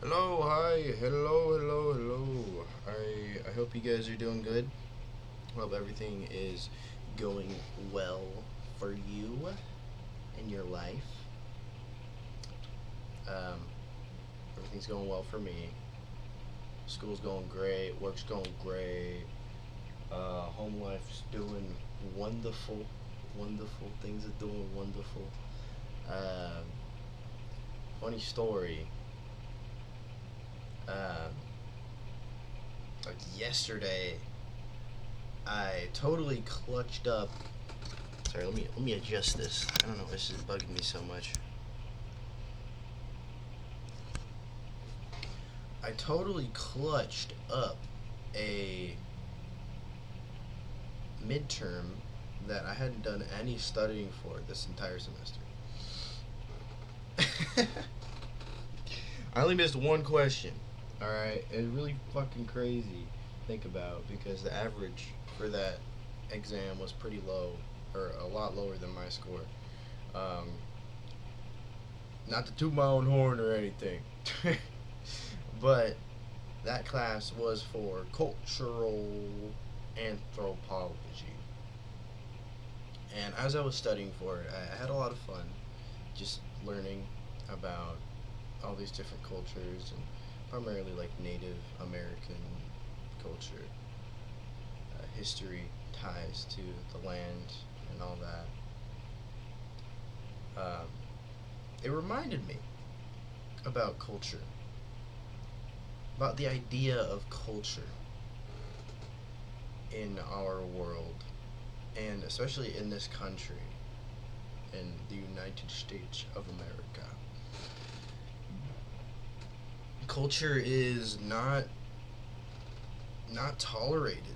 Hello, hi, hello. I hope you guys are doing good. Hope everything is going well for you in your life. Um, Everything's going well for me. School's going great. Work's going great. Home life's doing wonderful, wonderful. Things are doing wonderful. Um, Funny story. Um, like yesterday, I totally clutched up. Sorry, let me adjust this. I don't know, this is bugging me so much. I totally clutched up a midterm that I hadn't done any studying for this entire semester. I only missed one question. All right, it's really fucking crazy to think about because the average for that exam was pretty low, or a lot lower than my score. Um, Not to toot my own horn or anything, but that class was for cultural anthropology. And as I was studying for it, I had a lot of fun just learning about all these different cultures and primarily like Native American culture, history, ties to the land, and all that. Um, it reminded me about culture, about the idea of culture in our world, and especially in this country, in the United States of America. Culture is not tolerated.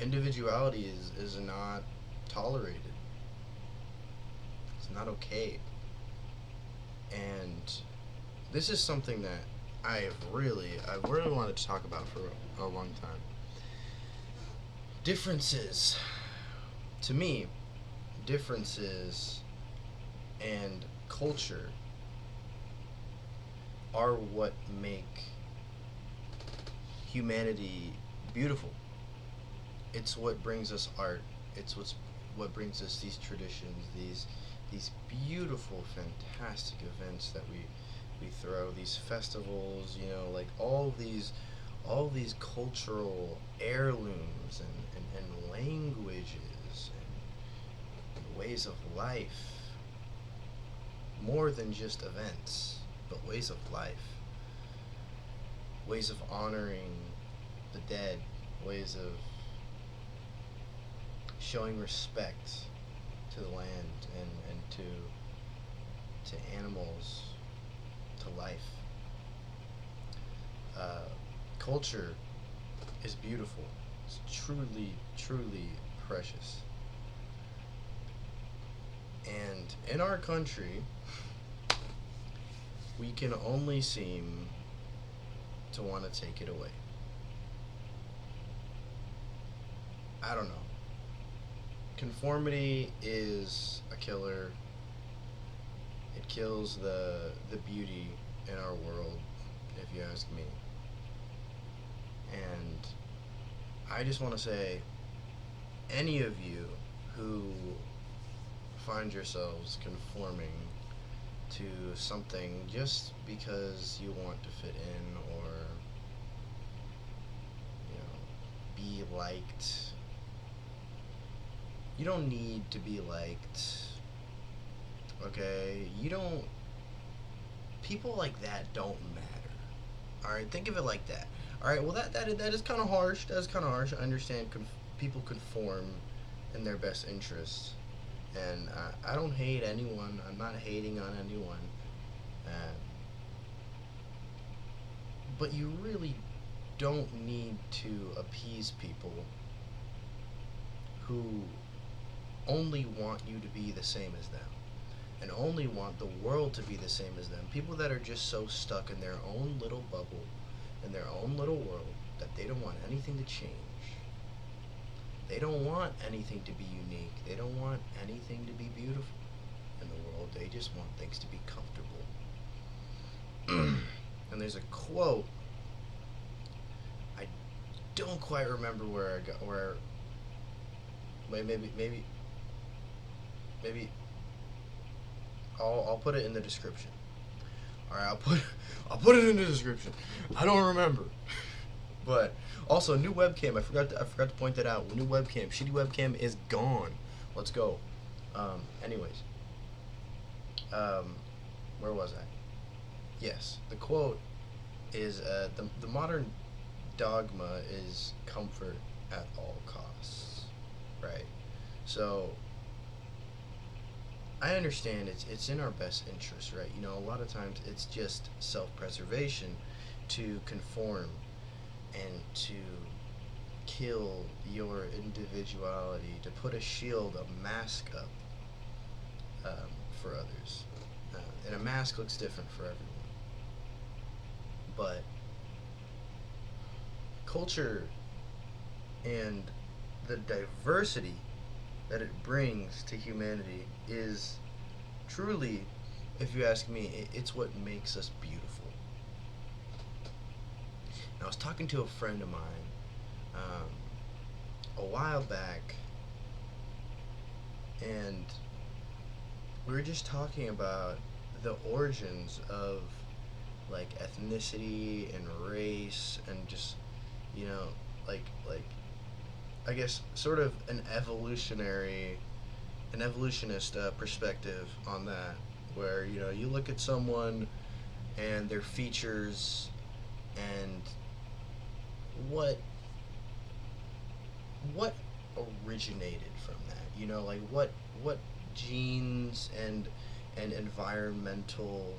Individuality is not tolerated. It's not okay. And this is something that I really wanted to talk about for a long time. Differences, to me, differences and culture are what make humanity beautiful. It's what brings us art. What brings us these traditions, these beautiful, fantastic events that we throw, these festivals, like all these cultural heirlooms and languages and ways of life, more than just events, but ways of life, ways of honoring the dead, ways of showing respect to the land and to animals, to life. Uh, Culture is beautiful. It's truly precious. And in our country, we can only seem to want to take it away. I don't know. Conformity is a killer. It kills the beauty in our world, if you ask me. And I just want to say, any of you who find yourselves conforming to something just because you want to fit in or be liked, you don't need to be liked. Okay, you don't. People like that don't matter. All right, think of it like that. All right, well that is kind of harsh. That's kind of harsh. I understand. People conform in their best interests, and I don't hate anyone. I'm not hating on anyone. Uh, but you really don't need to appease people who only want you to be the same as them and only want the world to be the same as them. People that are just so stuck in their own little bubble, in their own little world, that they don't want anything to change. They don't want anything to be unique. They don't want anything to be beautiful. in the world. They just want things to be comfortable. And there's a quote. I don't quite remember where I got where. Maybe I'll put it in the description. All right, I'll put it in the description. I don't remember. But also, new webcam. I forgot to point that out. New webcam. Shitty webcam is gone. Let's go. Anyways. Where was I? Yes, the quote is the modern dogma is comfort at all costs. Right. So I understand it's in our best interest, right? You know, a lot of times it's just self-preservation to conform and to kill your individuality, to put a shield, a mask up for others. And a mask looks different for everyone. But culture and the diversity that it brings to humanity is truly, if you ask me, it's what makes us beautiful. I was talking to a friend of mine a while back, and we were just talking about the origins of like ethnicity and race and just, you know, like I guess sort of an evolutionist perspective on that, where, you know, you look at someone and their features and what originated from that, you know, like what genes and environmental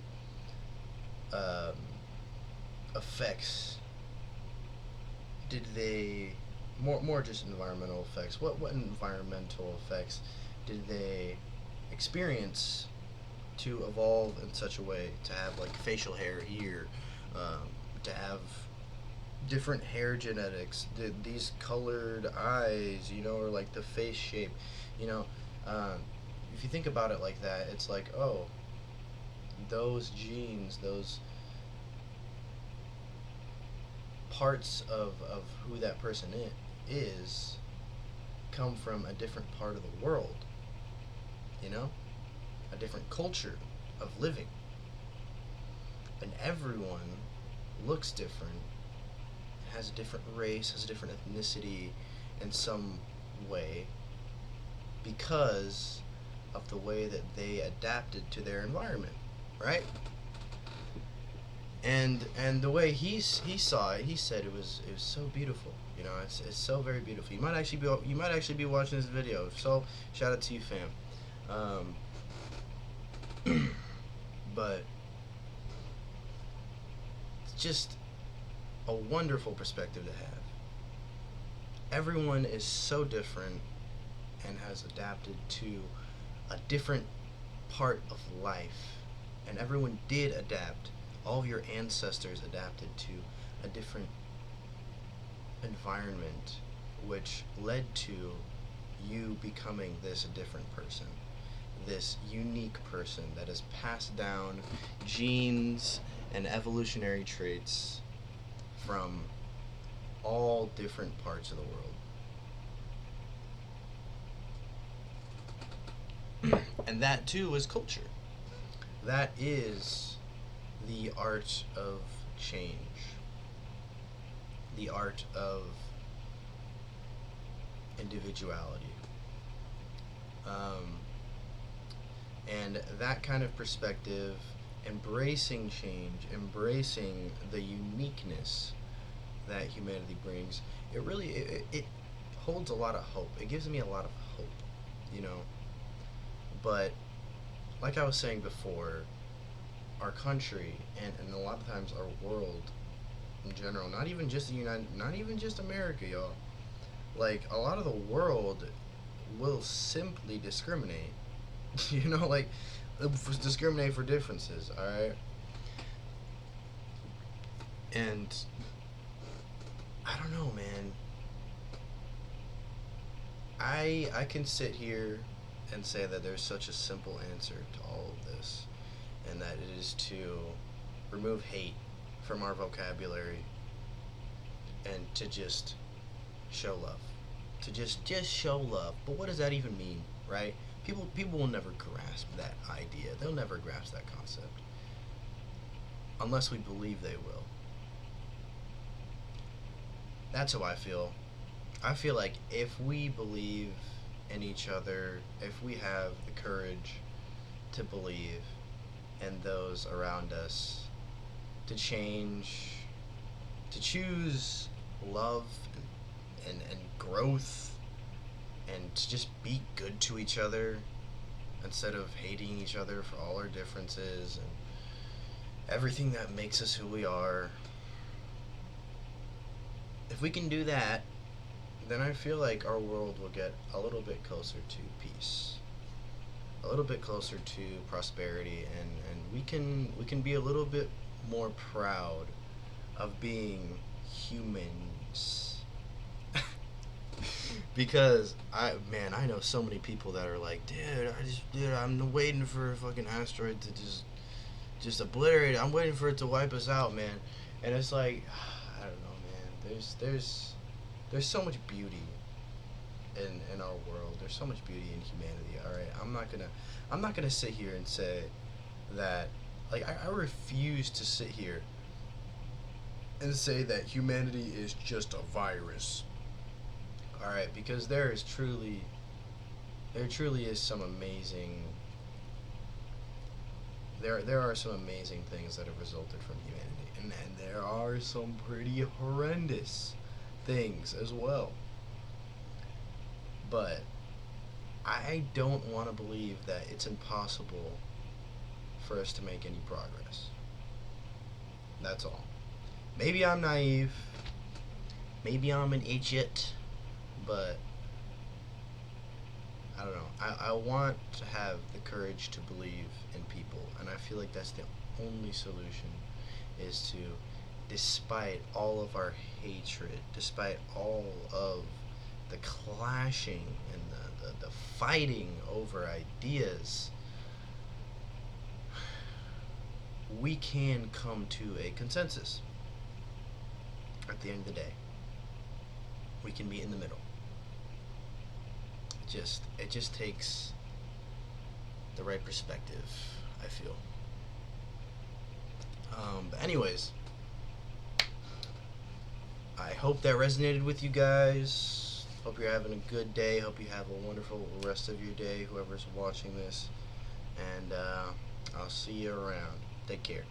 effects did they more just environmental effects, what environmental effects did they experience to evolve in such a way to have like facial hair here, to have different hair genetics, these colored eyes, you know, or like the face shape, you know. If you think about it like that, it's like, oh, those genes, those parts of who that person is come from a different part of the world, you know, a different culture of living, and everyone looks different, has a different race, has a different ethnicity in some way because of the way that they adapted to their environment, right? And the way he saw it, he said it was so beautiful. You know, it's so very beautiful. You might actually be watching this video. So shout out to you, fam. But it's just a wonderful perspective to have. Everyone is so different and has adapted to a different part of life, and everyone did adapt. All of your ancestors adapted to a different environment, which led to you becoming this different person, this unique person that has passed down genes and evolutionary traits from all different parts of the world. And that too is culture. That is the art of change, the art of individuality. And that kind of perspective, embracing change, embracing the uniqueness that humanity brings, it really it holds a lot of hope. It gives me a lot of hope, you know. But like I was saying before, our country and a lot of times our world in general, not even just not even just America, y'all. Like, a lot of the world will simply discriminate. You know, like, discriminate for differences, alright? And I don't know, man. I can sit here and say that there's such a simple answer to all of this, and that it is to remove hate from our vocabulary and to just show love. To just show love. But what does that even mean, right? People will never grasp that idea. They'll never grasp that concept unless we believe they will. That's how I feel. I feel like if we believe in each other, if we have the courage to believe in those around us, to change, to choose love and growth, and to just be good to each other instead of hating each other for all our differences and everything that makes us who we are. If we can do that, then I feel like our world will get a little bit closer to peace, a little bit closer to prosperity, and we can be a little bit more proud of being humans. Because I know so many people that are like, dude, I'm waiting for a fucking asteroid to just obliterate it. I'm waiting for it to wipe us out, man. And it's like, I don't know, man. There's so much beauty in our world. There's so much beauty in humanity. All right, I'm not gonna sit here and say that. Like, I refuse to sit here and say that humanity is just a virus. All right, because there truly is some amazing. There are some amazing things that have resulted from humanity, and there are some pretty horrendous things as well. But I don't want to believe that it's impossible for us to make any progress. That's all. Maybe I'm naive. Maybe I'm an idiot. But I don't know. I want to have the courage to believe in people, and I feel like that's the only solution, is to, despite all of our hatred, despite all of the clashing and the fighting over ideas, we can come to a consensus at the end of the day. We can be in the middle. It just takes the right perspective, I feel. But anyways, I hope that resonated with you guys. Hope you're having a good day. Hope you have a wonderful rest of your day, whoever's watching this. And I'll see you around. Take care.